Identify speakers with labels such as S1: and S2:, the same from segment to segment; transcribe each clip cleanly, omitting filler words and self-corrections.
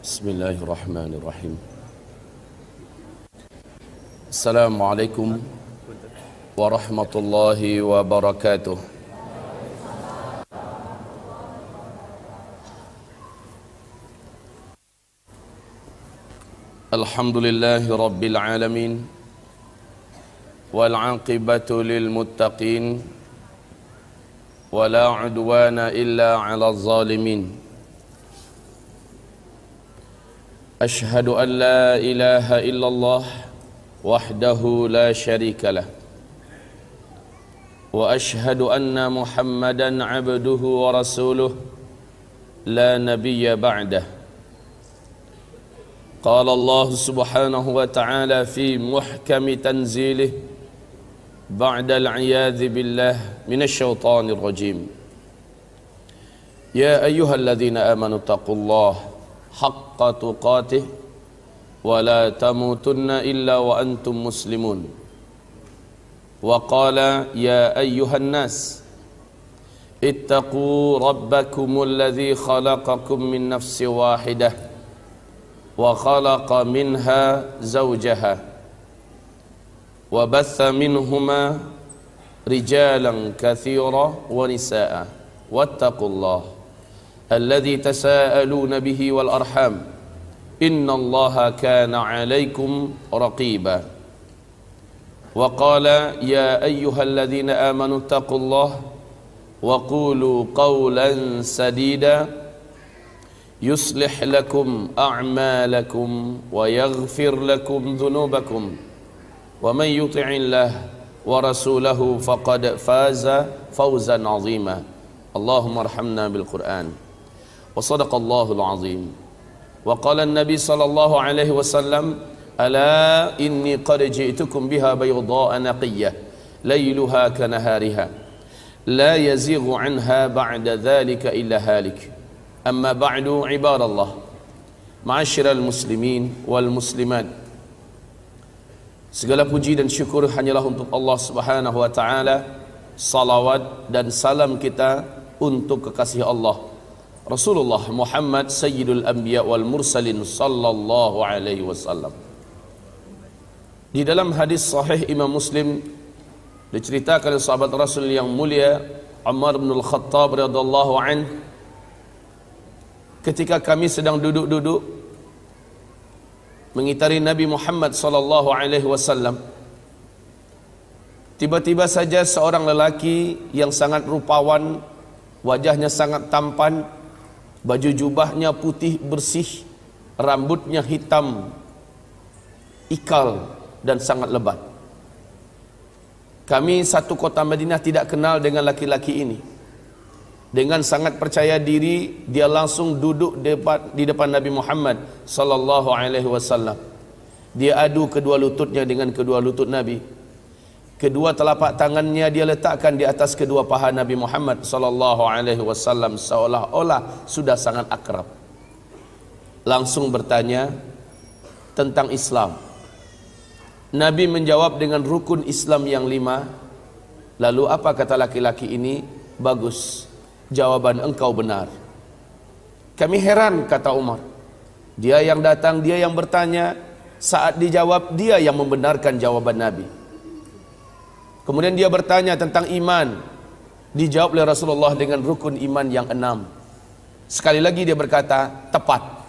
S1: Bismillahirrahmanirrahim. Assalamualaikum warahmatullahi wabarakatuh. Alhamdulillahi rabbil alamin, wal aqibatu lil muttaqin, wala udwana illa 'alal zalimin. Ashhadu an la ilaha illallah wahdahu la syarika lah, wa ashhadu anna Muhammadan 'abduhu wa rasuluh la nabiyya ba'dah. Qala Allah subhanahu wa ta'ala fi muhkami tanzilih ba'da al-'iyadhi billah minasy syaithanir rajim. Ya ayyuhalladzina amanu taqullaha haqqa tuqatih wa la tamutunna illa wa antum muslimun. Wa qala ya ayyuhan nas ittaqu rabbakumul ladzi khalaqakum min nafsin wahidah wa khalaqa minha zawjaha wa batha minhuma rijalan katsira wa nisaa wattaqullaha alladzi tasaaluna bihi wal arham innallaha kana 'alaikum raqiba. Wa qala ya ayyuhalladzina amanu taqullaha wa qulu qawlan sadida yuslih lakum a'malakum wa yaghfir lakum dhunubakum wa man yuti'illah wa rasulahu faqad faza fawzan 'azima. Allahumma arhamna bil Qur'an. Wa sadaqallahul azim. Wa qala an-nabi sallallahu alaihi wasallam, ala inni qad ji'tukum biha bayda'a naqiyyah layluha kanahariha la yazighu anha ba'da dhalika illa halik. Amma ba'du, ibadallah, ma'asyiral muslimin wal muslimat, segala puji dan syukur hanyalah untuk Allah subhanahu wa ta'ala. Salawat dan salam kita untuk kekasih Allah Rasulullah Muhammad Sayyidul Anbiya wal Mursalin sallallahu alaihi wasallam. Di dalam hadis sahih Imam Muslim diceritakan sahabat Rasul yang mulia Umar bin Al-Khattab radhiyallahu anhu, ketika kami sedang duduk-duduk mengitari Nabi Muhammad sallallahu alaihi wasallam, tiba-tiba saja seorang lelaki yang sangat rupawan, wajahnya sangat tampan, baju jubahnya putih bersih, rambutnya hitam ikal dan sangat lebat. Kami satu kota Madinah tidak kenal dengan laki-laki ini. Dengan sangat percaya diri dia langsung duduk di depan Nabi Muhammad sallallahu alaihi wasallam. Dia adu kedua lututnya dengan kedua lutut Nabi. Kedua telapak tangannya dia letakkan di atas kedua paha Nabi Muhammad sallallahu alaihi wasallam seolah-olah sudah sangat akrab. Langsung bertanya tentang Islam. Nabi menjawab dengan rukun Islam yang 5. Lalu apa kata laki-laki ini? Bagus, jawaban engkau benar. Kami heran, kata Umar. Dia yang datang, dia yang bertanya, saat dijawab dia yang membenarkan jawaban Nabi. Kemudian dia bertanya tentang iman. Dijawab oleh Rasulullah dengan rukun iman yang 6. Sekali lagi dia berkata, tepat.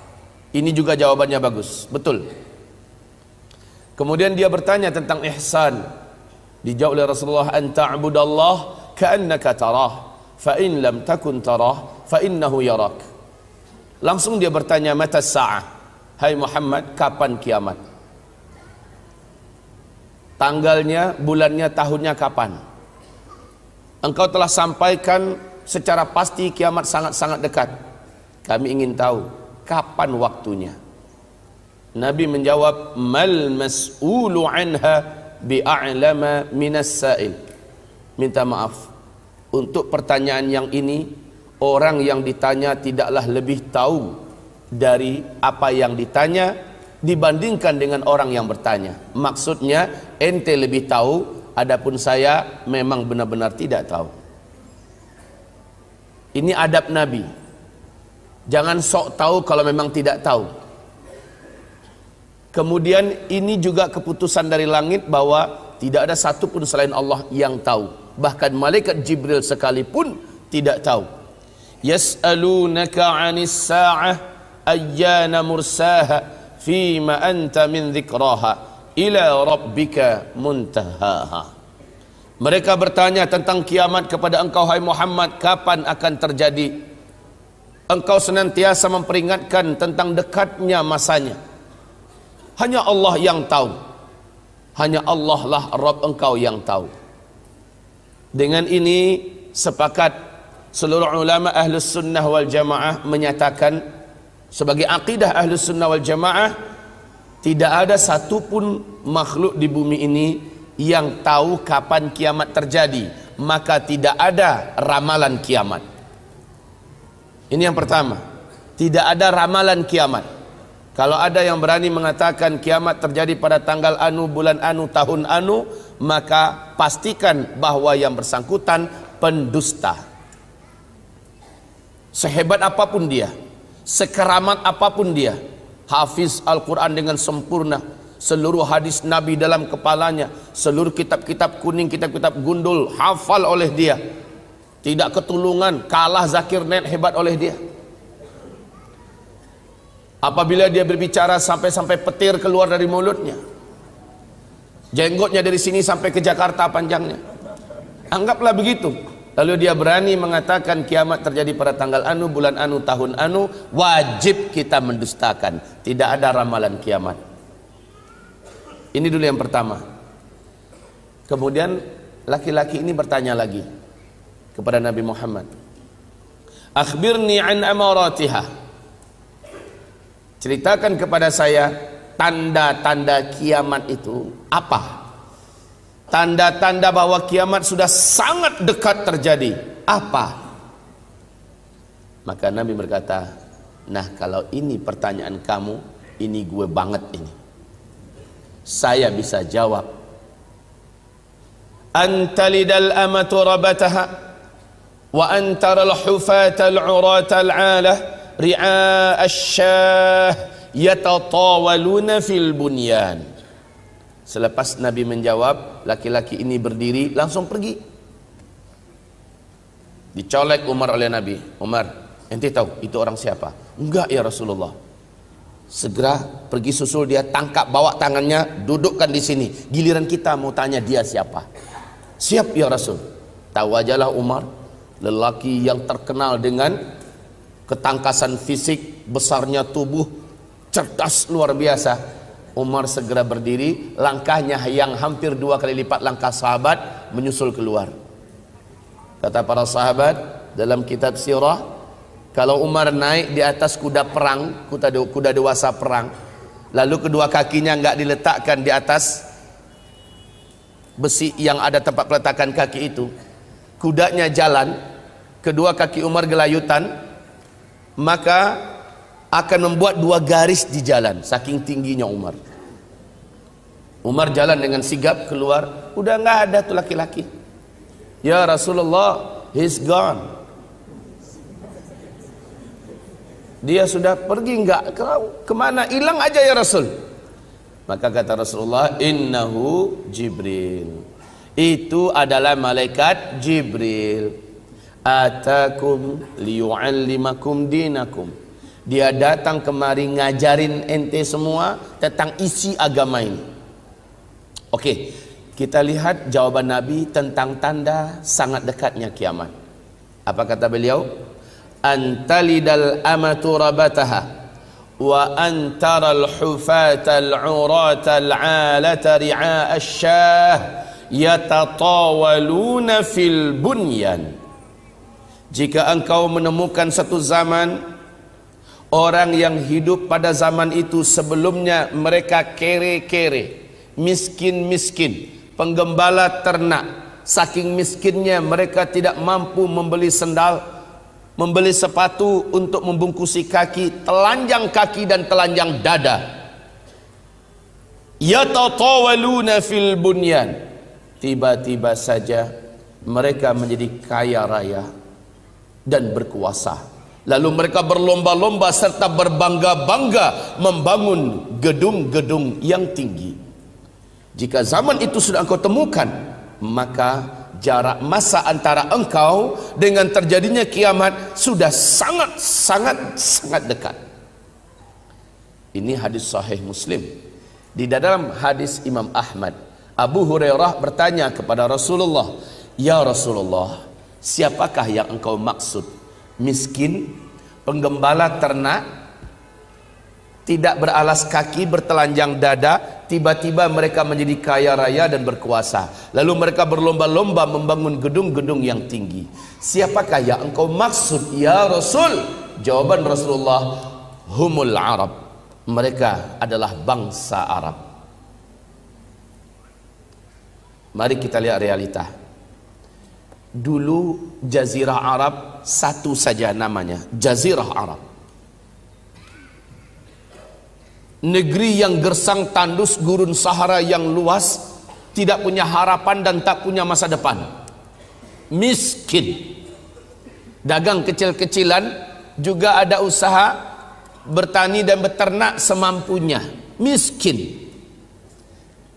S1: Ini juga jawabannya bagus, betul. Kemudian dia bertanya tentang ihsan. Dijawab oleh Rasulullah, anta'budallah ka'annaka tarah, fa in lam takun tarah, fa innahu yarak. Langsung dia bertanya, mata sa'ah, hai Muhammad, kapan kiamat? Tanggalnya, bulannya, tahunnya kapan? Engkau telah sampaikan secara pasti kiamat sangat-sangat dekat. Kami ingin tahu kapan waktunya. Nabi menjawab, mal mas'ulu anha bi'a'lama minas sa'il. Minta maaf, untuk pertanyaan yang ini orang yang ditanya tidaklah lebih tahu dari apa yang ditanya dibandingkan dengan orang yang bertanya. Maksudnya ente lebih tahu, adapun saya memang benar-benar tidak tahu. Ini adab Nabi. Jangan sok tahu kalau memang tidak tahu. Kemudian ini juga keputusan dari langit bahwa tidak ada satu pun selain Allah yang tahu. Bahkan malaikat Jibril sekalipun tidak tahu. Yas'alunaka 'anis sa'ah ayyana mursaha fima anta min dzikraha ila rabbika muntahaha. Mereka bertanya tentang kiamat kepada engkau hai Muhammad, kapan akan terjadi? Engkau senantiasa memperingatkan tentang dekatnya masanya. Hanya Allah yang tahu. Hanya Allah lah Rabb engkau yang tahu. Dengan ini sepakat seluruh ulama Ahlus Sunnah wal Jamaah menyatakan sebagai akidah Ahlus Sunnah wal Jamaah, tidak ada satupun makhluk di bumi ini yang tahu kapan kiamat terjadi, maka tidak ada ramalan kiamat. Ini yang pertama, tidak ada ramalan kiamat. Kalau ada yang berani mengatakan kiamat terjadi pada tanggal anu, bulan anu, tahun anu, maka pastikan bahwa yang bersangkutan pendusta. Sehebat apapun dia, sekeramat apapun dia, hafiz Al-Quran dengan sempurna, seluruh hadis Nabi dalam kepalanya, seluruh kitab-kitab kuning, kitab-kitab gundul hafal oleh dia, tidak ketulungan, kalah Zakir Naik hebat oleh dia. Apabila dia berbicara sampai petir keluar dari mulutnya, jenggotnya dari sini sampai ke Jakarta panjangnya, anggaplah begitu. Lalu dia berani mengatakan kiamat terjadi pada tanggal anu, bulan anu, tahun anu, wajib kita mendustakan. Tidak ada ramalan kiamat. Ini dulu yang pertama. Kemudian laki-laki ini bertanya lagi kepada Nabi Muhammad, akhbirni an amaratiha, ceritakan kepada saya tanda-tanda kiamat itu apa? Tanda-tanda bahwa kiamat sudah sangat dekat terjadi apa? Maka Nabi berkata, nah kalau ini pertanyaan kamu, ini gue banget ini, saya bisa jawab. Antalidal amatu rabataha wa antaral hufatal uratal alah ri'a asyah yatatawaluna fil bunyan. Selepas Nabi menjawab, laki-laki ini berdiri langsung pergi. Dicolek Umar oleh Nabi. Umar, ente tahu itu orang siapa? Enggak ya Rasulullah. Segera pergi susul dia, tangkap, bawa tangannya, dudukkan di sini. Giliran kita mau tanya dia siapa. Siap ya Rasul. Tahu ajalah Umar, lelaki yang terkenal dengan ketangkasan fisik, besarnya tubuh, cerdas luar biasa. Umar segera berdiri, langkahnya yang hampir 2 kali lipat langkah sahabat, menyusul keluar. Kata para sahabat dalam kitab sirah, kalau Umar naik di atas kuda perang, kuda dewasa perang, lalu kedua kakinya enggak diletakkan di atas besi yang ada tempat peletakan kaki itu, kudanya jalan, kedua kaki Umar gelayutan, maka akan membuat 2 garis di jalan, saking tingginya Umar. Umar jalan dengan sigap keluar, udah nggak ada tuh laki-laki. Ya Rasulullah, he's gone. Dia sudah pergi, nggak kemana, hilang aja ya Rasul. Maka kata Rasulullah, innahu Jibril, itu adalah malaikat Jibril, atakum liyu'allimakum dinakum. Dia datang kemari ngajarin ente semua tentang isi agama ini. Oke, kita lihat jawaban Nabi tentang tanda sangat dekatnya kiamat. Apa kata beliau? Antalidal amatu rabataha wa antaral hufatal uratal alata ri'a asyah yatatawaluna fil bunyan. Jika engkau menemukan satu zaman, orang yang hidup pada zaman itu sebelumnya mereka kere-kere, miskin-miskin, penggembala ternak, saking miskinnya mereka tidak mampu membeli sendal, membeli sepatu untuk membungkusi kaki, telanjang kaki dan telanjang dada. Yatatawaluna fil bunyan, tiba-tiba saja mereka menjadi kaya raya dan berkuasa. Lalu mereka berlomba-lomba serta berbangga-bangga membangun gedung-gedung yang tinggi. Jika zaman itu sudah engkau temukan, maka jarak masa antara engkau dengan terjadinya kiamat sudah sangat dekat. Ini hadis sahih Muslim. Di dalam hadis Imam Ahmad, Abu Hurairah bertanya kepada Rasulullah, "Ya Rasulullah, siapakah yang engkau maksud? Miskin, penggembala ternak, tidak beralas kaki, bertelanjang dada, tiba-tiba mereka menjadi kaya raya dan berkuasa. Lalu mereka berlomba-lomba membangun gedung-gedung yang tinggi. Siapakah yang engkau maksud ya Rasul?" Jawaban Rasulullah, "Humul Arab." Mereka adalah bangsa Arab. Mari kita lihat realita. Dulu Jazirah Arab satu saja namanya, Jazirah Arab. Negeri yang gersang tandus, gurun Sahara yang luas, tidak punya harapan dan tak punya masa depan. Miskin. Dagang kecil-kecilan, juga ada usaha bertani dan beternak semampunya. Miskin.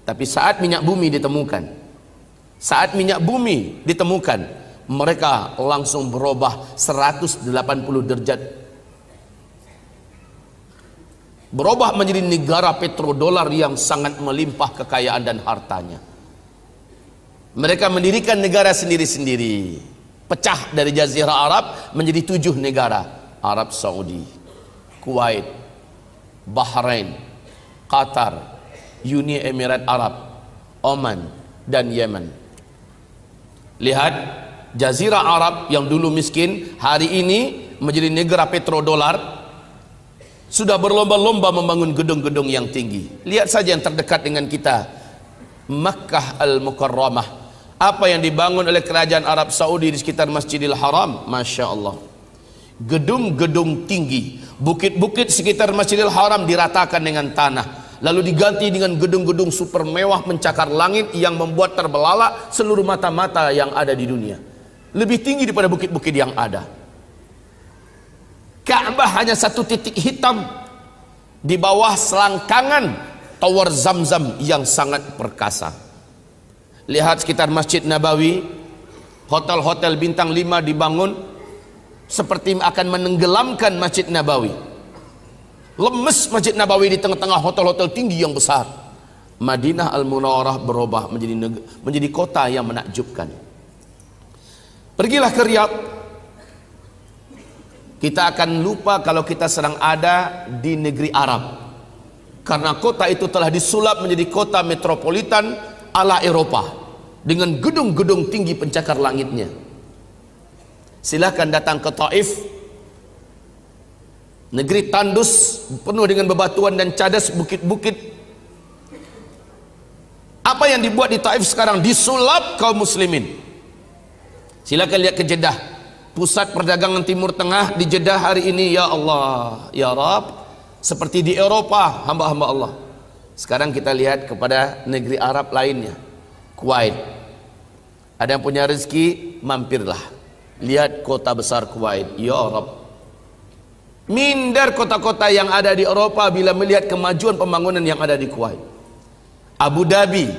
S1: Tapi saat minyak bumi ditemukan, mereka langsung berubah 180 derajat. Berubah menjadi negara petrodolar yang sangat melimpah kekayaan dan hartanya. Mereka mendirikan negara sendiri-sendiri. Pecah dari Jazirah Arab menjadi 7 negara. Arab Saudi, Kuwait, Bahrain, Qatar, Uni Emirat Arab, Oman, dan Yemen. Lihat, Jazirah Arab yang dulu miskin, hari ini menjadi negara petrodolar, sudah berlomba-lomba membangun gedung-gedung yang tinggi. Lihat saja yang terdekat dengan kita, Makkah Al-Mukarramah. Apa yang dibangun oleh kerajaan Arab Saudi di sekitar Masjidil Haram, Masya Allah. Gedung-gedung tinggi, bukit-bukit sekitar Masjidil Haram diratakan dengan tanah, lalu diganti dengan gedung-gedung super mewah mencakar langit yang membuat terbelalak seluruh mata-mata yang ada di dunia. Lebih tinggi daripada bukit-bukit yang ada. Ka'bah hanya satu titik hitam di bawah selangkangan tower Zamzam yang sangat perkasa. Lihat sekitar Masjid Nabawi, hotel-hotel bintang 5 dibangun seperti akan menenggelamkan Masjid Nabawi. Lemes Masjid Nabawi di tengah-tengah hotel-hotel tinggi yang besar. Madinah Al-Munawwarah berubah menjadi kota yang menakjubkan. Pergilah ke Riyadh, kita akan lupa kalau kita sedang ada di negeri Arab, karena kota itu telah disulap menjadi kota metropolitan ala Eropa dengan gedung-gedung tinggi pencakar langitnya. Silahkan datang ke Taif, negeri tandus penuh dengan bebatuan dan cadas, bukit-bukit. Apa yang dibuat di Taif sekarang disulap kaum muslimin. Silakan lihat ke Jeddah, pusat perdagangan Timur Tengah di Jeddah hari ini. Ya Allah, ya Rabb, seperti di Eropa, hamba-hamba Allah. Sekarang kita lihat kepada negeri Arab lainnya, Kuwait. Ada yang punya rezeki, mampirlah, lihat kota besar Kuwait. Ya Rabb, minder kota-kota yang ada di Eropa bila melihat kemajuan pembangunan yang ada di Kuwait. Abu Dhabi,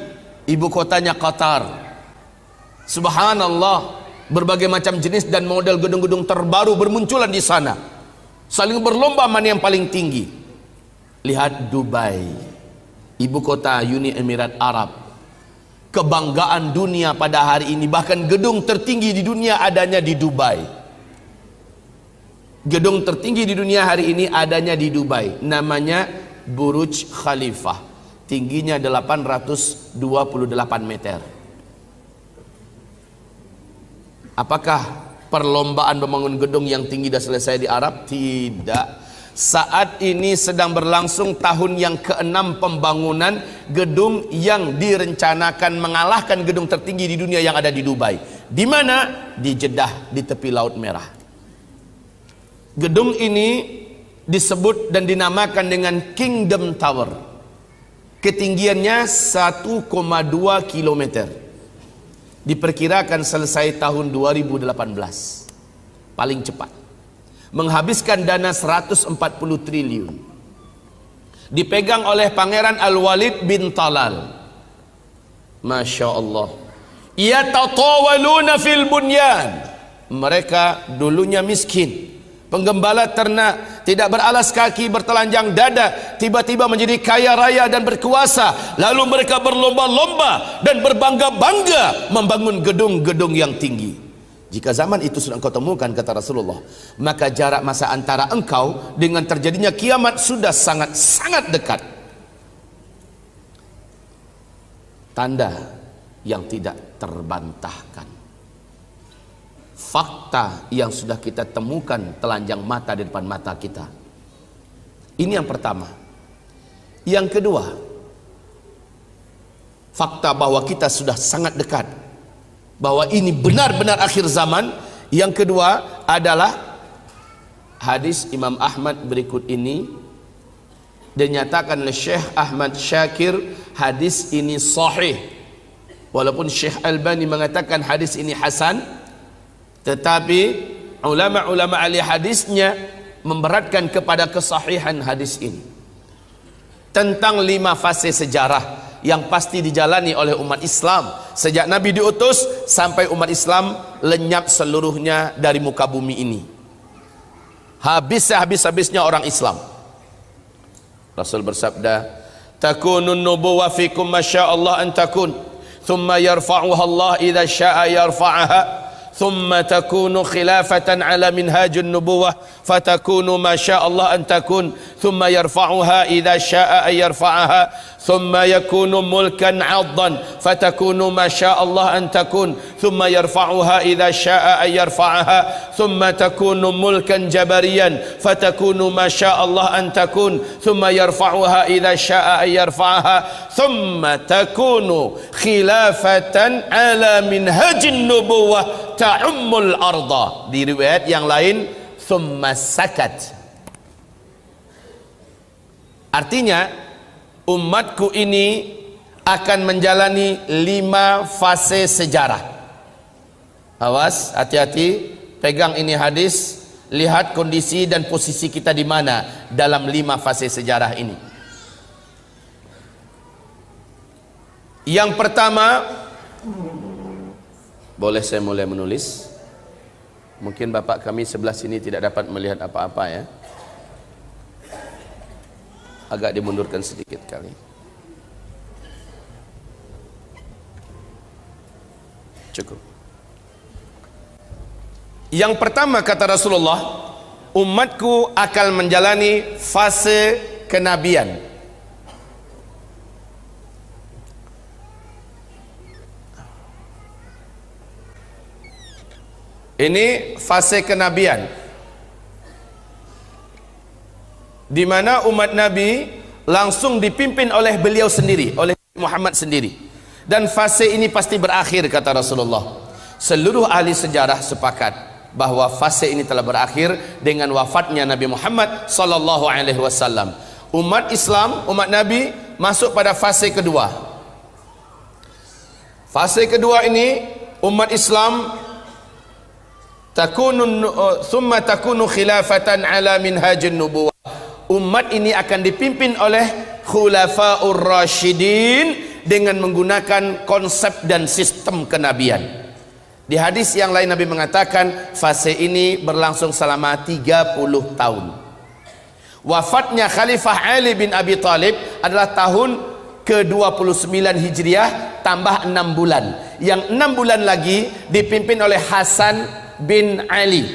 S1: ibu kotanya Qatar. Subhanallah, berbagai macam jenis dan model gedung-gedung terbaru bermunculan di sana, saling berlomba mana yang paling tinggi. Lihat Dubai, ibu kota Uni Emirat Arab, kebanggaan dunia pada hari ini. Bahkan gedung tertinggi di dunia adanya di Dubai. Gedung tertinggi di dunia hari ini adanya di Dubai, namanya Burj Khalifah, tingginya 828 meter. Apakah perlombaan membangun gedung yang tinggi sudah selesai di Arab? Tidak. Saat ini sedang berlangsung tahun yang ke-6 pembangunan gedung yang direncanakan mengalahkan gedung tertinggi di dunia yang ada di Dubai. Di mana? Di Jeddah, di tepi Laut Merah. Gedung ini disebut dan dinamakan dengan Kingdom Tower. Ketinggiannya 1,2 kilometer. Diperkirakan selesai tahun 2018 paling cepat, menghabiskan dana 140 triliun. dipegang oleh Pangeran Al-Walid bin Talal. Masya Allah. Yatatawaluna fil bunyan. Mereka dulunya miskin, penggembala ternak, tidak beralas kaki, bertelanjang dada, tiba-tiba menjadi kaya raya dan berkuasa. Lalu mereka berlomba-lomba dan berbangga-bangga membangun gedung-gedung yang tinggi. Jika zaman itu sudah engkau temukan, kata Rasulullah, maka jarak masa antara engkau dengan terjadinya kiamat sudah sangat-sangat dekat. Tanda yang tidak terbantahkan, fakta yang sudah kita temukan telanjang mata di depan mata kita. Ini yang pertama. Yang kedua, fakta bahwa kita sudah sangat dekat, bahwa ini benar-benar akhir zaman. Yang kedua adalah hadis Imam Ahmad berikut ini, dinyatakan oleh Syekh Ahmad Syakir, hadis ini sahih, walaupun Syekh Albani mengatakan hadis ini hasan, tetapi ulama-ulama ahli hadisnya memberatkan kepada kesahihan hadis ini, tentang 5 fase sejarah yang pasti dijalani oleh umat Islam sejak Nabi diutus sampai umat Islam lenyap seluruhnya dari muka bumi ini. Habis-habisnya orang Islam. Rasul bersabda, takunun nubuwah fikum masyaallah an takun, thumma yarfa'uha Allah idza syaa yarfa'aha, ثم تكون خلافة على منهاج النبوة فتكون ما شاء الله أن تكون ثم يرفعها إذا شاء أن يرفعها ثم يكون ملكا عضا فتكون ما شاء الله أن تكون ثم يرفعها إذا شاء أن يرفعها ثم تكون ملكا جبريا فتكون ما شاء الله أن تكون ثم يرفعها إذا شاء أن يرفعها ثم تكون خلافة على منهاج النبوة ta'ummul arda. Di riwayat yang lain thumma sakat. Artinya umatku ini akan menjalani 5 fase sejarah. Awas, hati-hati, pegang ini hadis, lihat kondisi dan posisi kita di mana dalam 5 fase sejarah ini. Yang pertama, boleh saya mulai menulis? Mungkin bapak kami sebelah sini tidak dapat melihat apa-apa ya. Agak dimundurkan sedikit kali. Cukup. Yang pertama kata Rasulullah, umatku akan menjalani fase kenabian. Ini fase kenabian, di mana umat Nabi langsung dipimpin oleh beliau sendiri, oleh Muhammad sendiri. Dan fase ini pasti berakhir kata Rasulullah. Seluruh ahli sejarah sepakat bahwa fase ini telah berakhir dengan wafatnya Nabi Muhammad sallallahu alaihi wasallam. Umat Islam, umat Nabi masuk pada fase kedua. Fase kedua ini umat Islam thumma takunu khilafatan ala minhajin nubuwah. Umat ini akan dipimpin oleh khulafaur rasyidin dengan menggunakan konsep dan sistem kenabian. Di hadis yang lain Nabi mengatakan fase ini berlangsung selama 30 tahun. Wafatnya Khalifah Ali bin Abi Thalib adalah tahun ke-29 Hijriah tambah 6 bulan. Yang 6 bulan lagi dipimpin oleh Hasan bin Ali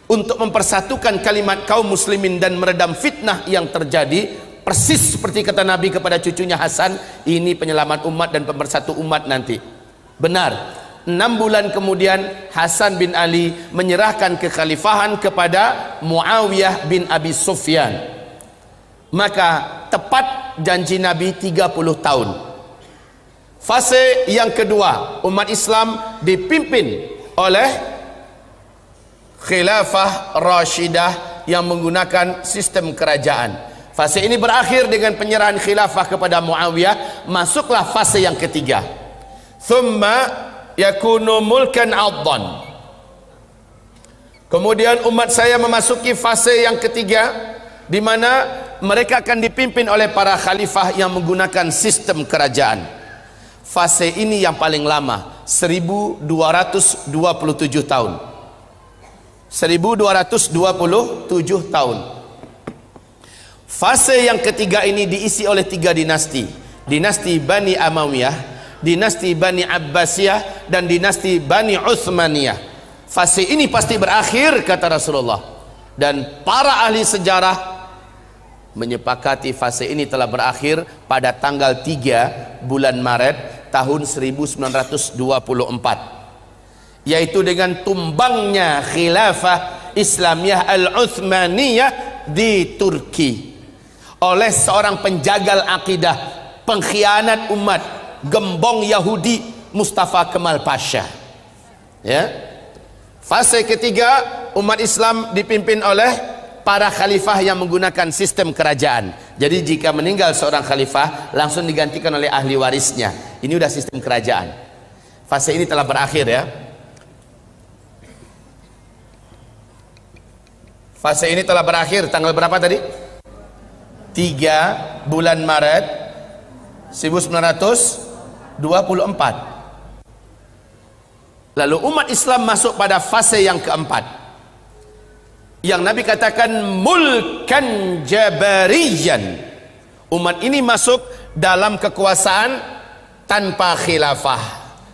S1: untuk mempersatukan kalimat kaum muslimin dan meredam fitnah yang terjadi. Persis seperti kata Nabi kepada cucunya Hasan, ini penyelamat umat dan pemersatu umat nanti. Benar, 6 bulan kemudian Hasan bin Ali menyerahkan kekhalifahan kepada Muawiyah bin Abi Sufyan. Maka tepat janji Nabi 30 tahun. Fase yang kedua, umat Islam dipimpin oleh khilafah rasyidah yang menggunakan sistem kerajaan. Fase ini berakhir dengan penyerahan khilafah kepada Muawiyah. Masuklah fase yang ketiga, thumma yakunu mulkan addan. Kemudian umat saya memasuki fase yang ketiga, di mana mereka akan dipimpin oleh para khalifah yang menggunakan sistem kerajaan. Fase ini yang paling lama, 1227 tahun. 1227 tahun. Fase yang ketiga ini diisi oleh 3 dinasti. Dinasti Bani Amawiyah, dinasti Bani Abbasiyah, dan dinasti Bani Utsmaniyah. Fase ini pasti berakhir, kata Rasulullah. Dan para ahli sejarah menyepakati fase ini telah berakhir pada tanggal 3 bulan Maret tahun 1924, yaitu dengan tumbangnya khilafah Islamiyah Al-Utsmaniyah di Turki oleh seorang penjagal akidah, pengkhianat umat, gembong Yahudi, Mustafa Kemal Pasha. Ya. Fase ketiga, umat Islam dipimpin oleh para khalifah yang menggunakan sistem kerajaan. Jadi jika meninggal seorang khalifah, langsung digantikan oleh ahli warisnya. Ini udah sistem kerajaan. Fase ini telah berakhir, ya. Fase ini telah berakhir tanggal berapa tadi? 3 bulan Maret 1924. Lalu umat Islam masuk pada fase yang keempat, yang Nabi katakan mulkan jabariyan. Umat ini masuk dalam kekuasaan tanpa khilafah.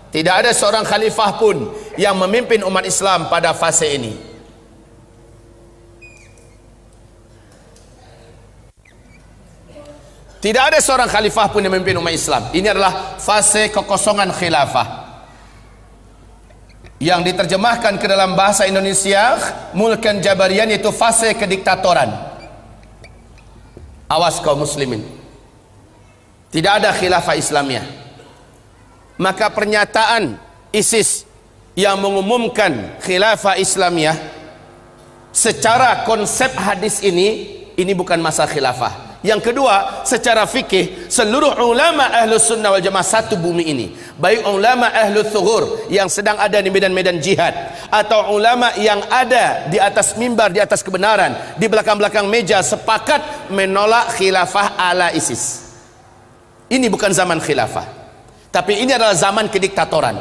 S1: Tidak ada seorang khalifah pun yang memimpin umat Islam pada fase ini. Tidak ada seorang khalifah pun yang memimpin umat Islam. Ini adalah fase kekosongan khilafah, yang diterjemahkan ke dalam bahasa Indonesia mulkan jabarian, yaitu fase kediktatoran. Awas kaum muslimin, tidak ada khilafah Islamiyah. Maka pernyataan ISIS yang mengumumkan khilafah Islamiyah, secara konsep hadis ini bukan masa khilafah. Yang kedua, secara fikih, seluruh ulama ahlus sunnah wal jamaah satu bumi ini, baik ulama ahlus thughur yang sedang ada di medan-medan jihad, atau ulama yang ada di atas mimbar, di atas kebenaran, di belakang-belakang meja, sepakat menolak khilafah ala ISIS. Ini bukan zaman khilafah, tapi ini adalah zaman kediktatoran.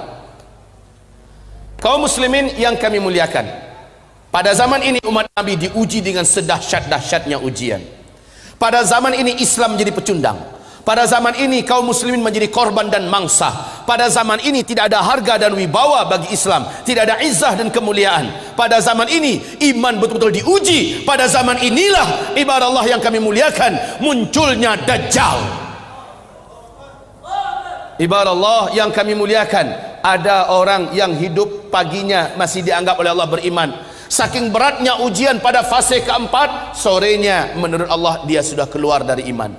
S1: Kaum muslimin yang kami muliakan, pada zaman ini umat Nabi diuji dengan sedahsyat-dahsyatnya ujian. Pada zaman ini Islam menjadi pecundang. Pada zaman ini kaum muslimin menjadi korban dan mangsa. Pada zaman ini tidak ada harga dan wibawa bagi Islam, tidak ada izzah dan kemuliaan. Pada zaman ini iman betul-betul diuji. Pada zaman inilah, ibarat Allah yang kami muliakan, munculnya Dajjal. Ibarat Allah yang kami muliakan, ada orang yang hidup paginya masih dianggap oleh Allah beriman. Saking beratnya ujian pada fase keempat, sorenya menurut Allah dia sudah keluar dari iman.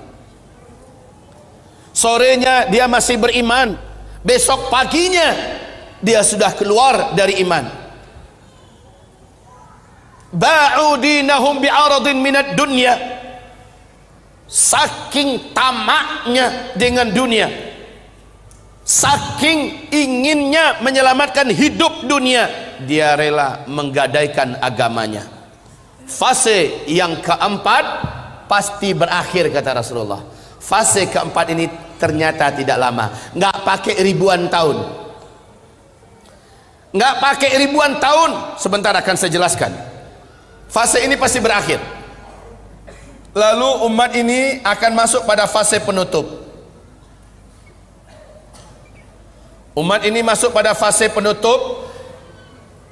S1: Sorenya dia masih beriman, besok paginya dia sudah keluar dari iman. Ba'u dinahum bi'aradin minad dunya. Saking tamaknya dengan dunia, saking inginnya menyelamatkan hidup dunia, dia rela menggadaikan agamanya. Fase yang keempat pasti berakhir, kata Rasulullah. Fase keempat ini ternyata tidak lama, nggak pakai ribuan tahun, nggak pakai ribuan tahun. Sebentar akan saya jelaskan. Fase ini pasti berakhir. Lalu umat ini akan masuk pada fase penutup. Umat ini masuk pada fase penutup,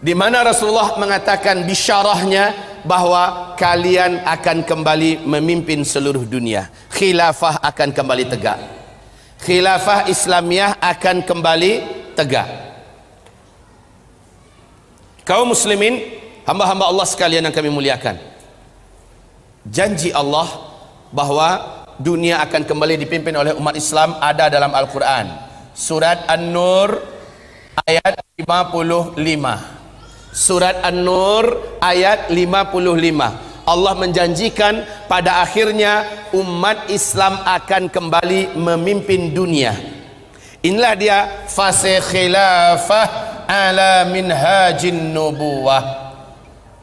S1: di mana Rasulullah mengatakan bisyarahnya bahwa kalian akan kembali memimpin seluruh dunia. Khilafah akan kembali tegak. Khilafah Islamiyah akan kembali tegak. Kaum muslimin, hamba-hamba Allah sekalian yang kami muliakan, janji Allah bahwa dunia akan kembali dipimpin oleh umat Islam ada dalam Al-Quran. Surat An-Nur ayat 55. Surat An-Nur ayat 55. Allah menjanjikan pada akhirnya umat Islam akan kembali memimpin dunia. Inilah dia fase khilafah ala minhajin nubuwah.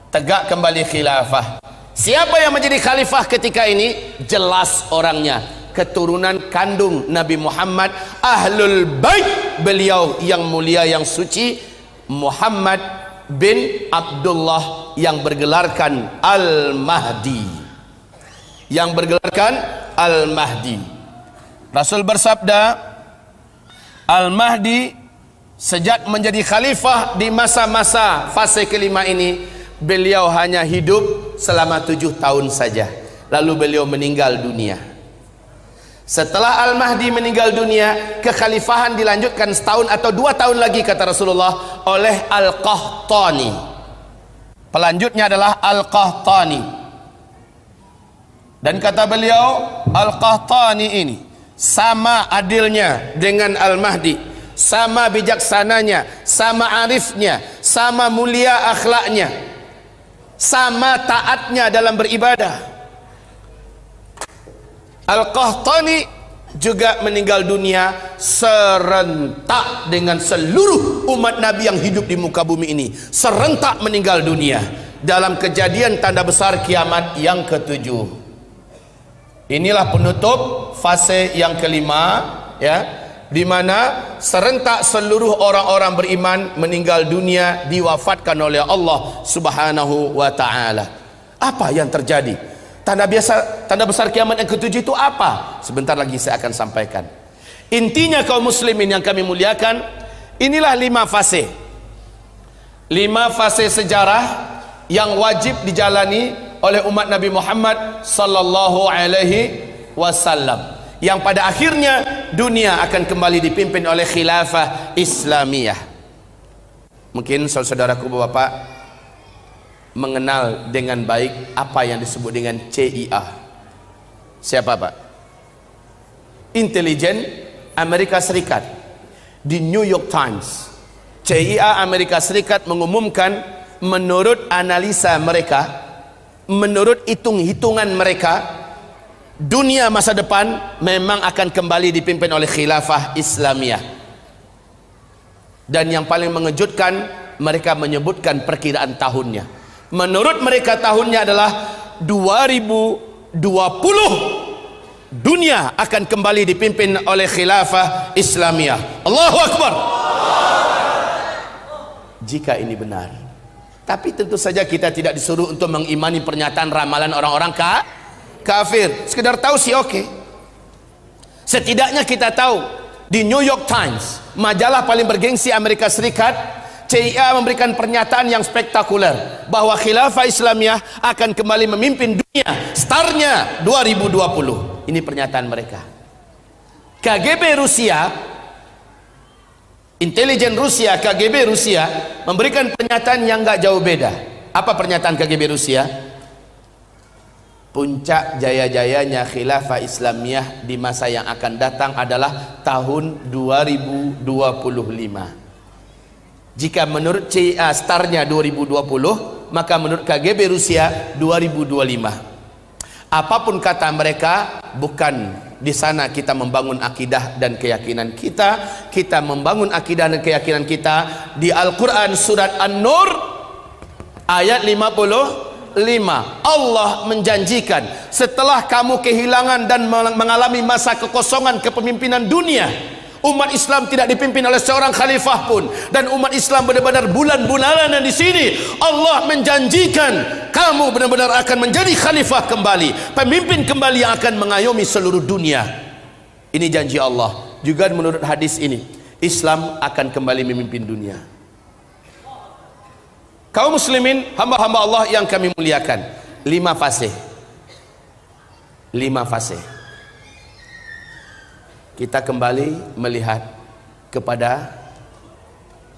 S1: Tegak kembali khilafah Siapa yang menjadi khalifah ketika ini? Jelas orangnya, keturunan kandung Nabi Muhammad, ahlul bait beliau yang mulia yang suci, Muhammad bin Abdullah yang bergelarkan Al-Mahdi. Yang bergelarkan Al-Mahdi. Rasul bersabda, Al-Mahdi sejak menjadi khalifah di masa-masa fase kelima ini, beliau hanya hidup selama 7 tahun saja, lalu beliau meninggal dunia. Setelah Al-Mahdi meninggal dunia, kekhalifahan dilanjutkan setahun atau 2 tahun lagi kata Rasulullah oleh Al-Qahtani. Pelanjutnya adalah Al-Qahtani. Dan kata beliau, Al-Qahtani ini sama adilnya dengan Al-Mahdi, sama bijaksananya, sama arifnya, sama mulia akhlaknya, sama taatnya dalam beribadah. Al-Qahtani juga meninggal dunia serentak dengan seluruh umat Nabi yang hidup di muka bumi ini. Serentak meninggal dunia dalam kejadian tanda besar kiamat yang ke-7. Inilah penutup fase yang kelima, ya, di mana serentak seluruh orang-orang beriman meninggal dunia, diwafatkan oleh Allah Subhanahu wa taala. Apa yang terjadi? Tanda besar kiamat yang ke-7 itu apa? Sebentar lagi saya akan sampaikan. Intinya kaum muslimin yang kami muliakan, inilah 5 fase. 5 fase sejarah yang wajib dijalani oleh umat Nabi Muhammad sallallahu alaihi wasallam, yang pada akhirnya dunia akan kembali dipimpin oleh khilafah Islamiyah. Mungkin saudaraku bapak mengenal dengan baik apa yang disebut dengan CIA. Siapa Pak? Intelijen Amerika Serikat. Di New York Times, CIA Amerika Serikat mengumumkan, menurut analisa mereka, menurut hitung-hitungan mereka, dunia masa depan memang akan kembali dipimpin oleh khilafah Islamiyah. Dan yang paling mengejutkan, mereka menyebutkan perkiraan tahunnya. Menurut mereka tahunnya adalah 2020, dunia akan kembali dipimpin oleh khilafah Islamiyah. Allahu Akbar. Jika ini benar, tapi tentu saja kita tidak disuruh untuk mengimani pernyataan ramalan orang-orang kafir. Sekedar tahu sih oke. Setidaknya kita tahu di New York Times, majalah paling bergengsi Amerika Serikat, CIA memberikan pernyataan yang spektakuler bahwa khilafah Islamiyah akan kembali memimpin dunia, startnya 2020. Ini pernyataan mereka. KGB Rusia, intelijen Rusia, KGB Rusia memberikan pernyataan yang nggak jauh beda. Apa pernyataan KGB Rusia? Puncak jaya-jayanya khilafah Islamiyah di masa yang akan datang adalah tahun 2025. Jika menurut CIA startnya 2020, maka menurut KGB Rusia 2025. Apapun kata mereka, bukan di sana kita membangun akidah dan keyakinan kita. Kita membangun akidah dan keyakinan kita di Al-Quran surat An-Nur ayat 55. Allah menjanjikan, setelah kamu kehilangan dan mengalami masa kekosongan kepemimpinan dunia, umat Islam tidak dipimpin oleh seorang khalifah pun, dan umat Islam benar-benar bulan-bulanan di sini. Allah menjanjikan kamu benar-benar akan menjadi khalifah kembali, pemimpin kembali yang akan mengayomi seluruh dunia. Ini janji Allah. Juga menurut hadis ini, Islam akan kembali memimpin dunia. Kaum muslimin, hamba-hamba Allah yang kami muliakan, 5 fase. 5 fase. Kita kembali melihat kepada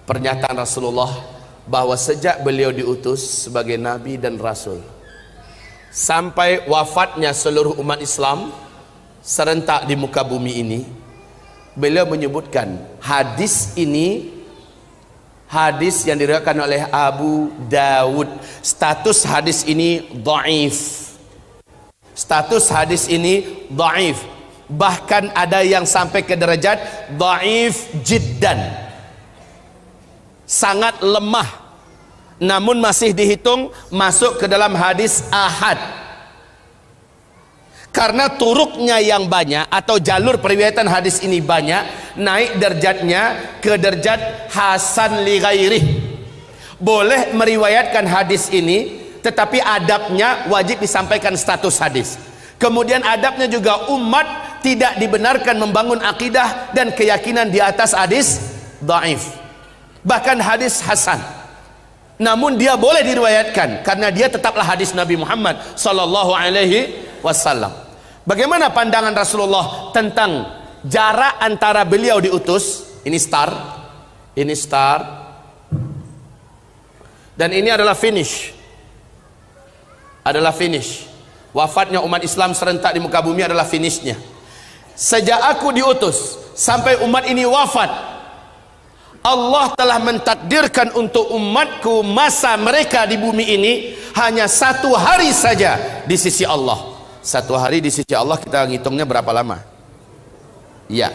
S1: pernyataan Rasulullah bahwa sejak beliau diutus sebagai Nabi dan Rasul sampai wafatnya seluruh umat Islam serentak di muka bumi ini, beliau menyebutkan hadis ini, hadis yang diriwayatkan oleh Abu Dawud. Status hadis ini dhaif. Status hadis ini dhaif. Bahkan ada yang sampai ke derajat dhaif jiddan, sangat lemah. namun masih dihitung masuk ke dalam hadis ahad. Karena turuknya yang banyak atau jalur periwayatan hadis ini banyak, naik derajatnya ke derajat hasan li ghairih. Boleh meriwayatkan hadis ini, tetapi adabnya wajib disampaikan status hadis. Kemudian adabnya juga umat tidak dibenarkan membangun akidah dan keyakinan di atas hadis dhaif, bahkan hadis hasan. Namun dia boleh diriwayatkan karena dia tetaplah hadis Nabi Muhammad sallallahu alaihi wasallam. Bagaimana pandangan Rasulullah tentang jarak antara beliau diutus? Ini start, ini start, dan ini adalah finish. Adalah finish. Wafatnya umat Islam serentak di muka bumi adalah finishnya. Sejak aku diutus sampai umat ini wafat, Allah telah mentakdirkan untuk umatku masa mereka di bumi ini hanya 1 hari saja di sisi Allah. 1 hari di sisi Allah kita ngitungnya berapa lama? Ya,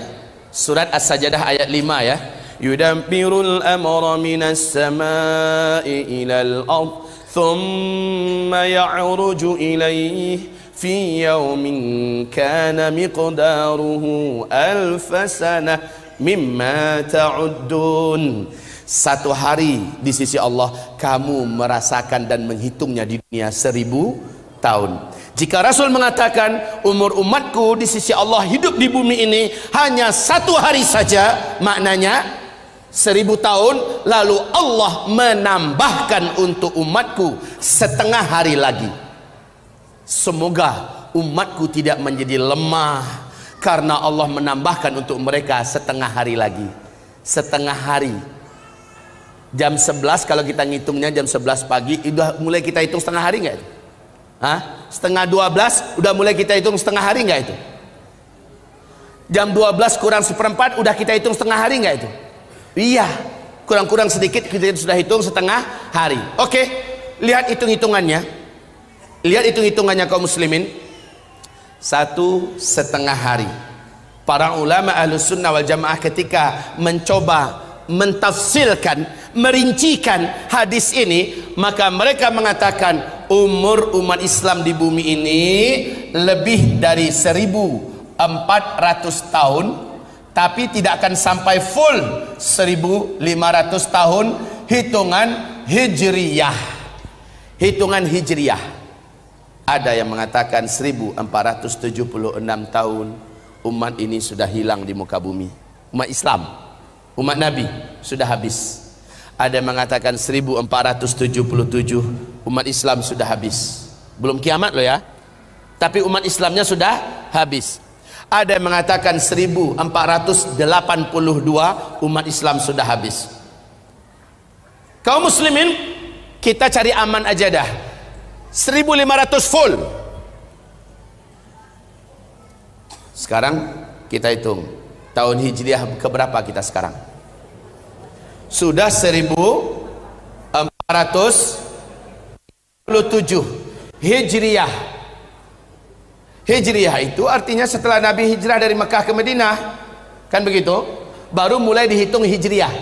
S1: surat As-Sajdah ayat 5 ya. Yudabbirul amra minas samai ilal ard thumma ya'ruju ilayhi fi yawmin kana miqdaruhu alfa sanah mimma ta'uddun. 1 hari di sisi Allah kamu merasakan dan menghitungnya di dunia 1000 tahun. Jika Rasul mengatakan umur umatku di sisi Allah hidup di bumi ini hanya 1 hari saja, maknanya 1000 tahun, lalu Allah menambahkan untuk umatku 1/2 hari lagi. Semoga umatku tidak menjadi lemah karena Allah menambahkan untuk mereka 1/2 hari lagi. 1/2 hari. Jam 11 kalau kita ngitungnya jam 11 pagi, udah mulai kita hitung 1/2 hari nggak itu? Hah? 11:30 udah mulai kita hitung 1/2 hari nggak itu? Jam 12 kurang 1/4 udah kita hitung 1/2 hari nggak itu? Iya, kurang-kurang sedikit kita sudah hitung 1/2 hari. Oke, lihat hitung-hitungannya. Lihat hitung-hitungannya kaum muslimin. 1,5 hari. Para ulama Ahlus Sunnah wal Jamaah ketika mencoba mentafsirkan, merincikan hadis ini, maka mereka mengatakan umur umat Islam di bumi ini lebih dari 1400 tahun, tapi tidak akan sampai full 1500 tahun hitungan hijriyah. Hitungan hijriyah. Ada yang mengatakan 1476 tahun umat ini sudah hilang di muka bumi. Umat Islam, umat Nabi sudah habis. Ada yang mengatakan 1477 umat Islam sudah habis. Belum kiamat loh ya, tapi umat Islamnya sudah habis. Ada yang mengatakan 1482 umat Islam sudah habis. Kaum muslimin, kita cari aman aja dah. 1500 full. Sekarang kita hitung tahun hijriah keberapa kita sekarang? Sudah 1427 hijriah. Hijriah itu artinya setelah Nabi hijrah dari Mekah ke Madinah, kan begitu? Baru mulai dihitung hijriah.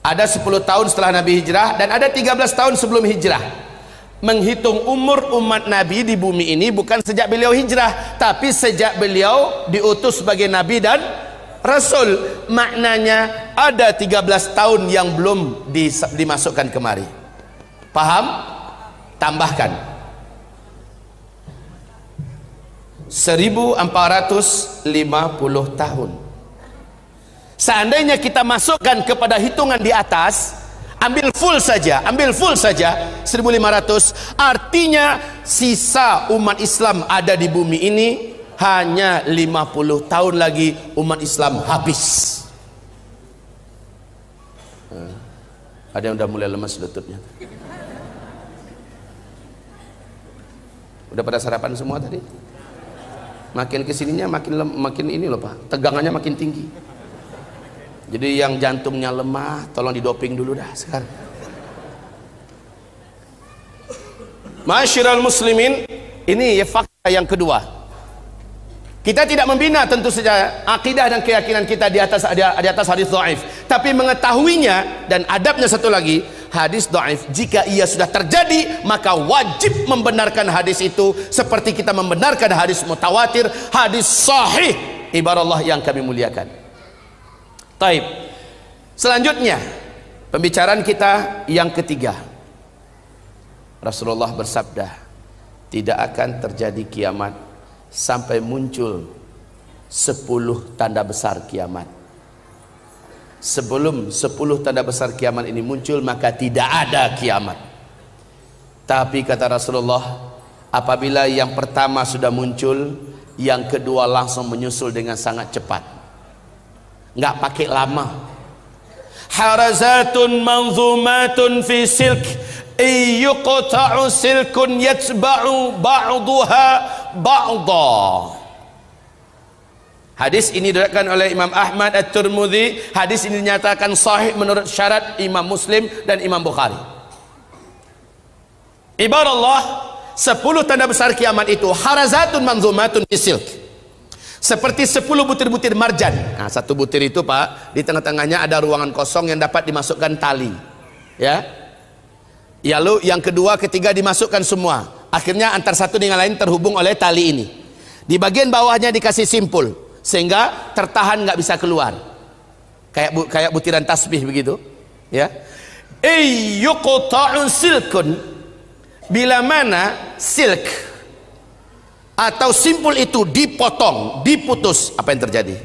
S1: Ada 10 tahun setelah Nabi hijrah dan ada 13 tahun sebelum hijrah. Menghitung umur umat Nabi di bumi ini bukan sejak beliau hijrah, tapi sejak beliau diutus sebagai Nabi dan Rasul. Maknanya ada 13 tahun yang belum dimasukkan kemari. Paham? Tambahkan 1450 tahun. Seandainya kita masukkan kepada hitungan di atas, ambil full saja 1500, artinya sisa umat Islam ada di bumi ini hanya 50 tahun lagi umat Islam habis. Ada yang udah mulai lemas lututnya. Udah pada sarapan semua tadi? Makin kesininya makin ini loh Pak, tegangannya makin tinggi. Jadi yang jantungnya lemah tolong didoping dulu dah sekarang. Masyiral muslimin, ini ya fakta yang kedua. Kita tidak membina tentu saja akidah dan keyakinan kita di atas hadis dhaif, tapi mengetahuinya dan adabnya satu lagi, hadis dhaif. Jika ia sudah terjadi, maka wajib membenarkan hadis itu seperti kita membenarkan hadis mutawatir, hadis sahih. Ibarat Allah yang kami muliakan. Taib. Selanjutnya, pembicaraan kita yang ketiga. Rasulullah bersabda, tidak akan terjadi kiamat sampai muncul 10 tanda besar kiamat. Sebelum 10 tanda besar kiamat ini muncul, maka tidak ada kiamat. Tapi kata Rasulullah, apabila yang pertama sudah muncul, yang kedua langsung menyusul dengan sangat cepat, nggak pakai lama. Harazatun manzumatun fi silk, yuqta'u silkun yatba'u ba'daha ba'da. Hadis ini diriwayatkan oleh Imam Ahmad At-Tirmidzi. Hadis ini dinyatakan sahih menurut syarat Imam Muslim dan Imam Bukhari. Ibarat Allah, 10 tanda besar kiamat itu harazatun manzumatun fi silk, seperti 10 butir-butir marjan. Nah, satu butir itu Pak, di tengah-tengahnya ada ruangan kosong yang dapat dimasukkan tali, ya. Lalu yang kedua, ketiga dimasukkan semua. Akhirnya antar satu dengan lain terhubung oleh tali ini. Di bagian bawahnya dikasih simpul sehingga tertahan, nggak bisa keluar. Kayak butiran tasbih begitu, ya. Yuqta'u silkun, bila mana silk atau simpul itu dipotong, diputus, apa yang terjadi?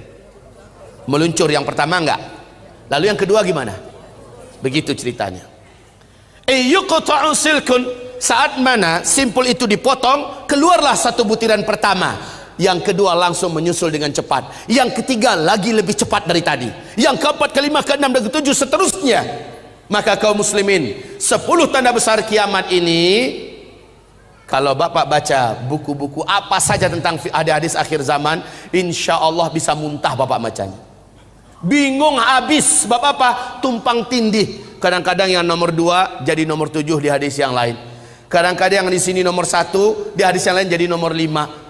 S1: Meluncur yang pertama enggak? Lalu yang kedua gimana? Begitu ceritanya. Yuqta'u silkun, saat mana simpul itu dipotong, keluarlah satu butiran pertama. Yang kedua langsung menyusul dengan cepat. Yang ketiga lagi lebih cepat dari tadi. Yang keempat, kelima, keenam, dan ketujuh seterusnya. Maka kaum muslimin, 10 tanda besar kiamat ini, kalau Bapak baca buku-buku apa saja tentang hadis akhir zaman, insya Allah bisa muntah Bapak bacanya. Bingung habis, Bapak apa? Tumpang tindih. Kadang-kadang yang nomor 2 jadi nomor 7 di hadis yang lain. Kadang-kadang yang di sini nomor 1, di hadis yang lain jadi nomor 5.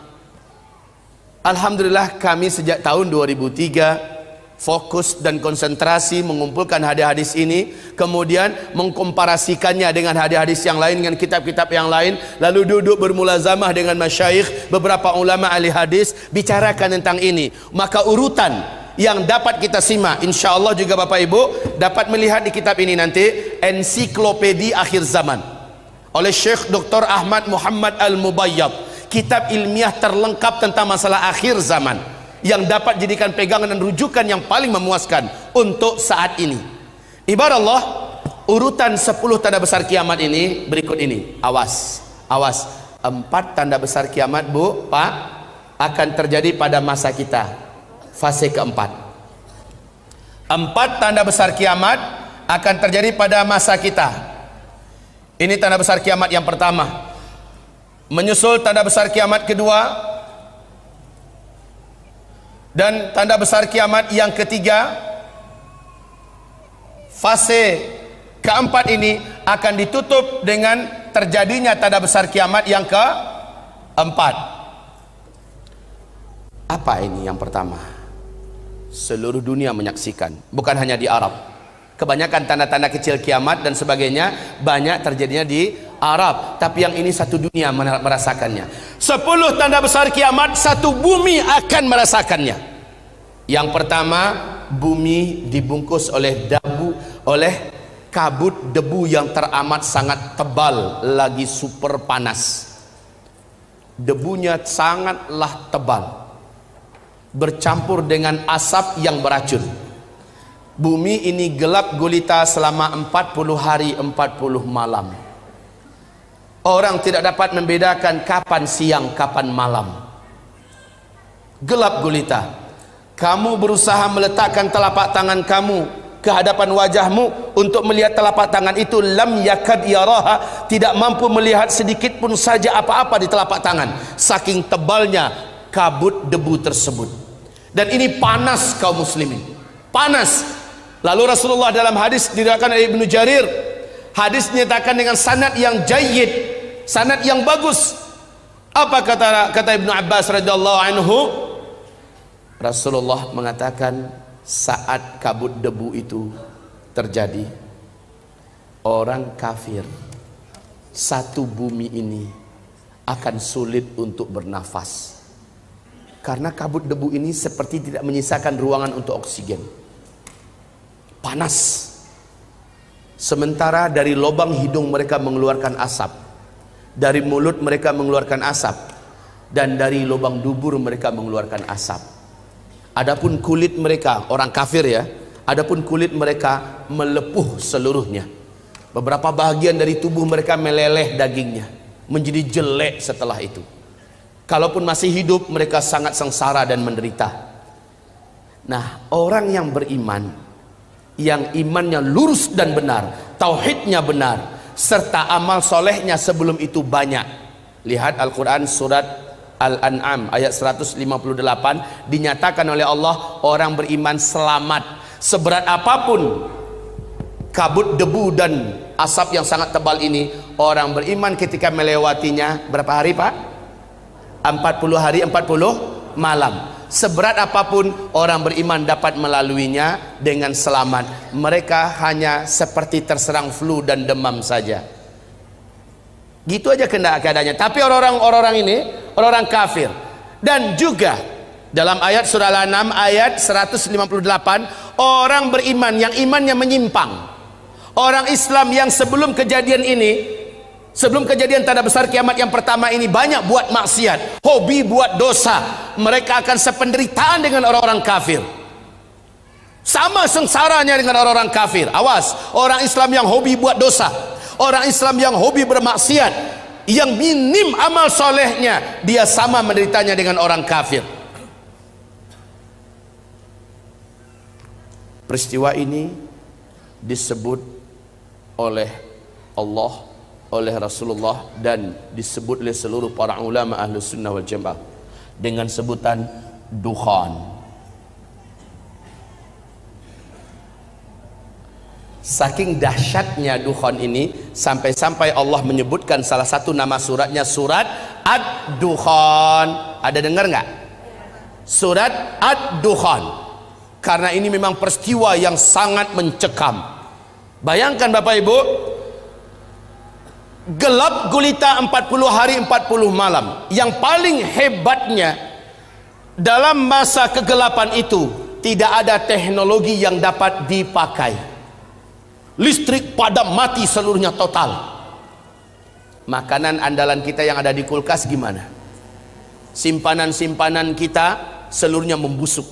S1: Alhamdulillah kami sejak tahun 2003 fokus dan konsentrasi mengumpulkan hadis-hadis ini, kemudian mengkomparasikannya dengan hadis-hadis yang lain, dengan kitab-kitab yang lain, lalu duduk bermulazamah dengan masyayikh, beberapa ulama ahli hadis, bicarakan tentang ini. Maka urutan yang dapat kita simak, insya Allah juga Bapak Ibu dapat melihat di kitab ini nanti, Ensiklopedia Akhir Zaman oleh Syekh Dr. Ahmad Muhammad Al-Mubayyad, kitab ilmiah terlengkap tentang masalah akhir zaman yang dapat jadikan pegangan dan rujukan yang paling memuaskan untuk saat ini. Ibarat Allah, urutan 10 tanda besar kiamat ini berikut ini. Awas, awas. 4 tanda besar kiamat Bu, Pak, akan terjadi pada masa kita, fase keempat. 4 tanda besar kiamat akan terjadi pada masa kita. Ini tanda besar kiamat yang pertama. Menyusul tanda besar kiamat kedua, dan tanda besar kiamat yang ketiga. Fase keempat ini akan ditutup dengan terjadinya tanda besar kiamat yang keempat. Apa ini yang pertama? Seluruh dunia menyaksikan, bukan hanya di Arab. Kebanyakan tanda-tanda kecil kiamat dan sebagainya banyak terjadinya di Arab, tapi yang ini satu dunia merasakannya. 10 tanda besar kiamat, satu bumi akan merasakannya. Yang pertama, bumi dibungkus oleh kabut debu yang teramat sangat tebal, lagi super panas. Debunya sangatlah tebal, bercampur dengan asap yang beracun. Bumi ini gelap gulita selama 40 hari 40 malam. Orang tidak dapat membedakan kapan siang kapan malam. Gelap gulita. Kamu berusaha meletakkan telapak tangan kamu ke hadapan wajahmu untuk melihat telapak tangan itu, lam yakad yaraha, tidak mampu melihat sedikit pun saja apa-apa di telapak tangan, saking tebalnya kabut debu tersebut. Dan ini panas kaum muslimin, panas. Lalu Rasulullah dalam hadis diriwayatkan oleh Ibnu Jarir, hadis dinyatakan dengan sanad yang jayyid, sanad yang bagus. Apa kata Ibnu Abbas radhiyallahu anhu? Rasulullah mengatakan, saat kabut debu itu terjadi, orang kafir, satu bumi ini akan sulit untuk bernafas. Karena kabut debu ini seperti tidak menyisakan ruangan untuk oksigen. Panas. Sementara dari lubang hidung mereka mengeluarkan asap, dari mulut mereka mengeluarkan asap, dan dari lubang dubur mereka mengeluarkan asap. Adapun kulit mereka, orang kafir ya, adapun kulit mereka melepuh seluruhnya. Beberapa bahagian dari tubuh mereka meleleh dagingnya, menjadi jelek setelah itu. Kalaupun masih hidup, mereka sangat sengsara dan menderita. Nah, orang yang beriman, yang imannya lurus dan benar, tauhidnya benar, serta amal solehnya sebelum itu banyak. Lihat Al-Quran surat Al-An'am ayat 158, dinyatakan oleh Allah, orang beriman selamat. Seberat apapun kabut debu dan asap yang sangat tebal ini, orang beriman ketika melewatinya, berapa hari Pak? 40 hari 40 malam. Seberat apapun orang beriman dapat melaluinya dengan selamat. Mereka hanya seperti terserang flu dan demam saja. Gitu aja keadaannya. Tapi orang-orang ini, orang kafir. Dan juga dalam ayat surah Al-An'am ayat 158, orang beriman yang imannya menyimpang, orang Islam yang sebelum kejadian ini, sebelum kejadian tanda besar kiamat yang pertama ini, banyak buat maksiat, hobi buat dosa, mereka akan sependeritaan dengan orang-orang kafir. Sama sengsaranya dengan orang-orang kafir. Awas, orang Islam yang hobi buat dosa, orang Islam yang hobi bermaksiat, yang minim amal solehnya, dia sama menderitanya dengan orang kafir. Peristiwa ini disebut oleh Allah, oleh Rasulullah, dan disebut oleh seluruh para ulama Ahlus Sunnah wal Jamaah dengan sebutan dukhan. Saking dahsyatnya dukhan ini, sampai-sampai Allah menyebutkan salah satu nama suratnya surat Ad-Dukhan. Ada dengar nggak? Surat Ad-Dukhan. Karena ini memang peristiwa yang sangat mencekam. Bayangkan Bapak Ibu, gelap gulita 40 hari 40 malam. Yang paling hebatnya, dalam masa kegelapan itu tidak ada teknologi yang dapat dipakai. Listrik padam mati seluruhnya total. Makanan andalan kita yang ada di kulkas gimana? Simpanan-simpanan kita seluruhnya membusuk.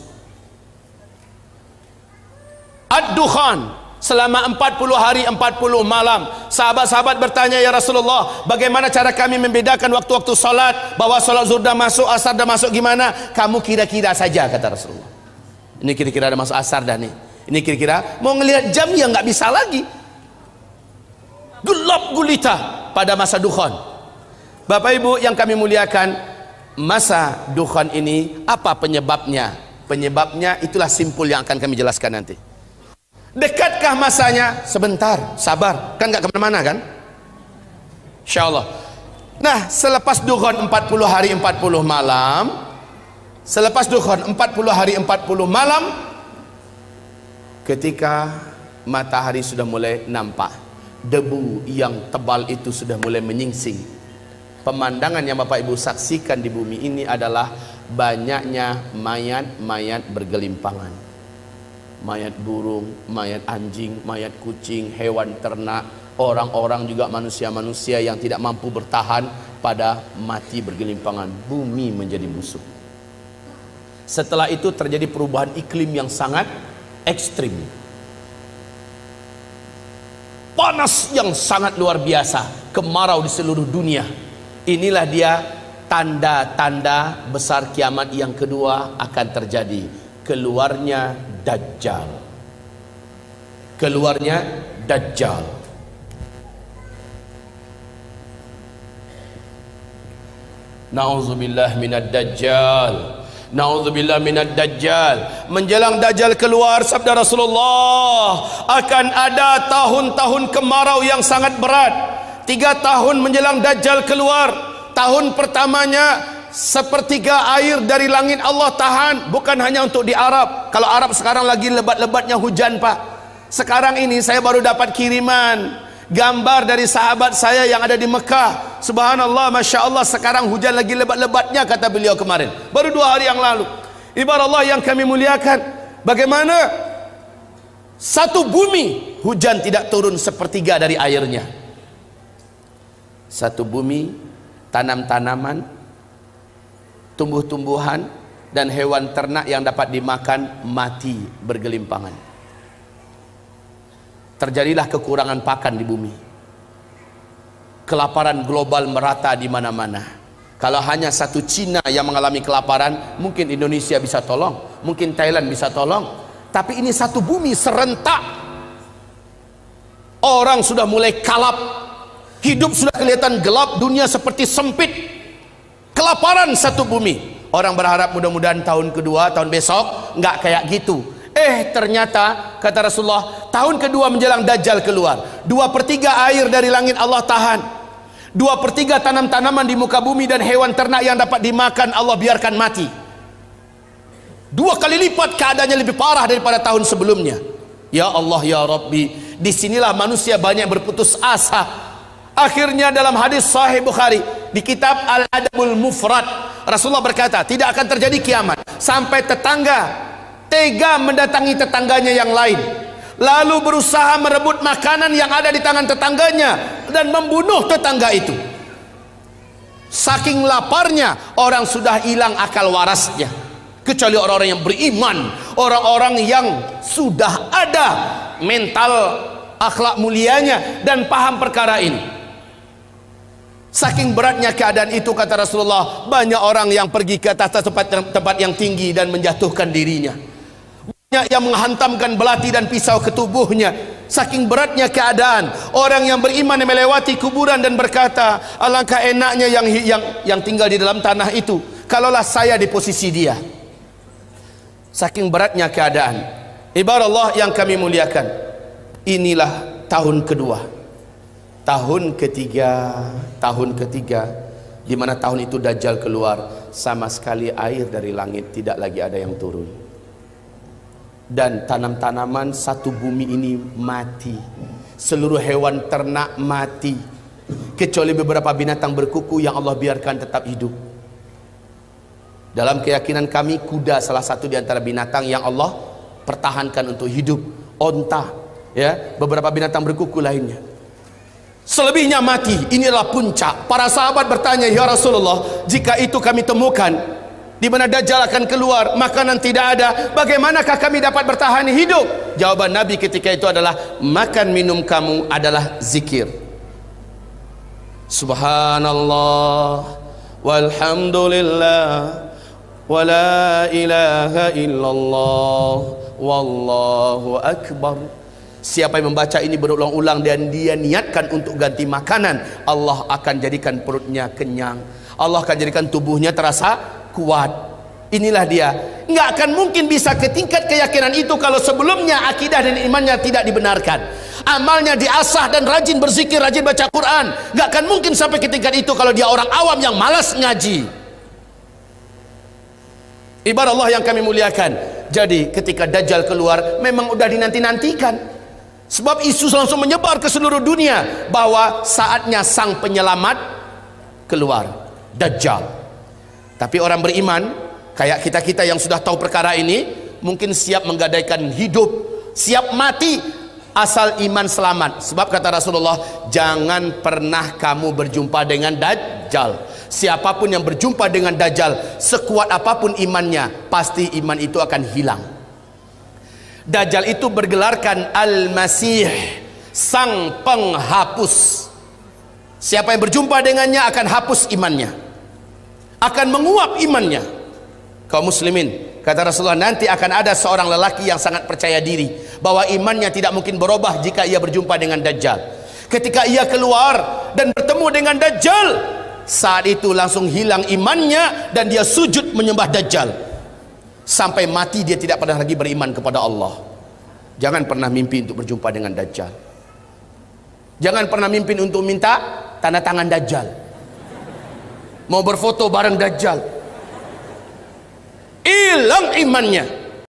S1: Ad-Dukhan selama 40 hari 40 malam. Sahabat-sahabat bertanya, ya Rasulullah, bagaimana cara kami membedakan waktu-waktu salat, bahwa salat zuhur dah masuk, asar dah masuk, gimana? Kamu kira-kira saja, kata Rasulullah. Ini kira-kira dah masuk asar dah nih. Ini kira-kira, mau ngelihat jam ya nggak bisa lagi. Gelap gulita pada masa dukhan. Bapak Ibu yang kami muliakan, masa dukhan ini apa penyebabnya? Penyebabnya itulah simpul yang akan kami jelaskan nanti. Dekatkah masanya? Sebentar, sabar, kan nggak kemana-mana kan? Insya Allah. Nah, selepas dukhan 40 hari 40 malam, selepas dukhan 40 hari 40 malam, ketika matahari sudah mulai nampak, debu yang tebal itu sudah mulai menyingsing. Pemandangan yang Bapak Ibu saksikan di bumi ini adalah banyaknya mayat-mayat bergelimpangan. Mayat burung, mayat anjing, mayat kucing, hewan ternak, orang-orang juga manusia-manusia yang tidak mampu bertahan pada mati bergelimpangan. Bumi menjadi busuk. Setelah itu terjadi perubahan iklim yang sangat ekstrim. Panas yang sangat luar biasa, kemarau di seluruh dunia. Inilah dia tanda-tanda besar kiamat yang kedua akan terjadi. Keluarnya Dajjal. Keluarnya Dajjal. Na'udzubillah minad Dajjal. Na'udzubillah minad Dajjal. Menjelang Dajjal keluar, sabda Rasulullah, akan ada tahun-tahun kemarau yang sangat berat. 3 tahun menjelang Dajjal keluar. Tahun pertamanya sepertiga air dari langit Allah tahan. Bukan hanya untuk di Arab. Kalau Arab sekarang lagi lebat-lebatnya hujan Pak. Sekarang ini saya baru dapat kiriman gambar dari sahabat saya yang ada di Mekah. Subhanallah, Masya Allah, sekarang hujan lagi lebat-lebatnya, kata beliau kemarin, baru 2 hari yang lalu. Ibarat Allah yang kami muliakan, bagaimana satu bumi hujan tidak turun sepertiga dari airnya. Satu bumi, tanam-tanaman, tumbuh-tumbuhan, dan hewan ternak yang dapat dimakan mati bergelimpangan. Terjadilah kekurangan pakan di bumi. Kelaparan global merata di mana-mana. Kalau hanya satu Cina yang mengalami kelaparan, mungkin Indonesia bisa tolong, mungkin Thailand bisa tolong. Tapi ini satu bumi serentak. Orang sudah mulai kalap, hidup sudah kelihatan gelap, dunia seperti sempit. Kelaparan satu bumi. Orang berharap mudah-mudahan tahun kedua, tahun besok nggak kayak gitu. Ternyata kata Rasulullah, tahun kedua menjelang Dajjal keluar, 2/3 air dari langit Allah tahan, 2/3 tanam-tanaman di muka bumi dan hewan ternak yang dapat dimakan Allah biarkan mati. 2 kali lipat keadaannya, lebih parah daripada tahun sebelumnya. Ya Allah ya Rabbi, disinilah manusia banyak berputus asa. Akhirnya dalam hadis Sahih Bukhari di kitab Al-Adabul Mufrad, Rasulullah berkata, tidak akan terjadi kiamat sampai tetangga tega mendatangi tetangganya yang lain, lalu berusaha merebut makanan yang ada di tangan tetangganya dan membunuh tetangga itu. Saking laparnya, orang sudah hilang akal warasnya, kecuali orang-orang yang beriman, orang-orang yang sudah ada mental akhlak mulianya dan paham perkara ini. Saking beratnya keadaan itu, kata Rasulullah, banyak orang yang pergi ke atas tempat yang tinggi dan menjatuhkan dirinya. Banyak yang menghantamkan belati dan pisau ke tubuhnya. Saking beratnya keadaan, orang yang beriman yang melewati kuburan dan berkata, alangkah enaknya yang tinggal di dalam tanah itu, kalaulah saya di posisi dia. Saking beratnya keadaan. Ibarat Allah yang kami muliakan, inilah tahun kedua. Tahun ketiga, di mana tahun itu Dajjal keluar, sama sekali air dari langit tidak lagi ada yang turun, dan tanam-tanaman satu bumi ini mati, seluruh hewan ternak mati, kecuali beberapa binatang berkuku yang Allah biarkan tetap hidup. Dalam keyakinan kami, kuda salah satu di antara binatang yang Allah pertahankan untuk hidup, onta, ya, beberapa binatang berkuku lainnya. Selebihnya mati. Inilah puncak. Para sahabat bertanya, ya Rasulullah, jika itu kami temukan di mana Dajjal akan keluar, makanan tidak ada, bagaimanakah kami dapat bertahan hidup? Jawaban Nabi ketika itu adalah, makan minum kamu adalah zikir. Subhanallah walhamdulillah wa la ilaha illallah wallahu akbar. Siapa yang membaca ini berulang-ulang dan dia niatkan untuk ganti makanan, Allah akan jadikan perutnya kenyang, Allah akan jadikan tubuhnya terasa kuat. Inilah dia. Nggak akan mungkin bisa ke tingkat keyakinan itu kalau sebelumnya akidah dan imannya tidak dibenarkan, amalnya diasah dan rajin berzikir, rajin baca Quran. Nggak akan mungkin sampai ke tingkat itu kalau dia orang awam yang malas ngaji. Ibarat Allah yang kami muliakan. Jadi ketika Dajjal keluar, memang udah dinanti-nantikan. Sebab isu langsung menyebar ke seluruh dunia bahwa saatnya sang penyelamat keluar, Dajjal. Tapi orang beriman kayak kita-kita yang sudah tahu perkara ini, mungkin siap menggadaikan hidup, siap mati asal iman selamat. Sebab kata Rasulullah, jangan pernah kamu berjumpa dengan Dajjal. Siapapun yang berjumpa dengan Dajjal, sekuat apapun imannya, pasti iman itu akan hilang. Dajjal itu bergelarkan Al-Masih, sang penghapus. Siapa yang berjumpa dengannya akan hapus imannya, akan menguap imannya. Kaum muslimin, kata Rasulullah, nanti akan ada seorang lelaki yang sangat percaya diri bahwa imannya tidak mungkin berubah jika ia berjumpa dengan Dajjal. Ketika ia keluar dan bertemu dengan Dajjal, saat itu langsung hilang imannya dan dia sujud menyembah Dajjal. Sampai mati dia tidak pernah lagi beriman kepada Allah. Jangan pernah mimpi untuk berjumpa dengan Dajjal. Jangan pernah mimpi untuk minta tanda tangan Dajjal, mau berfoto bareng Dajjal. Hilang imannya.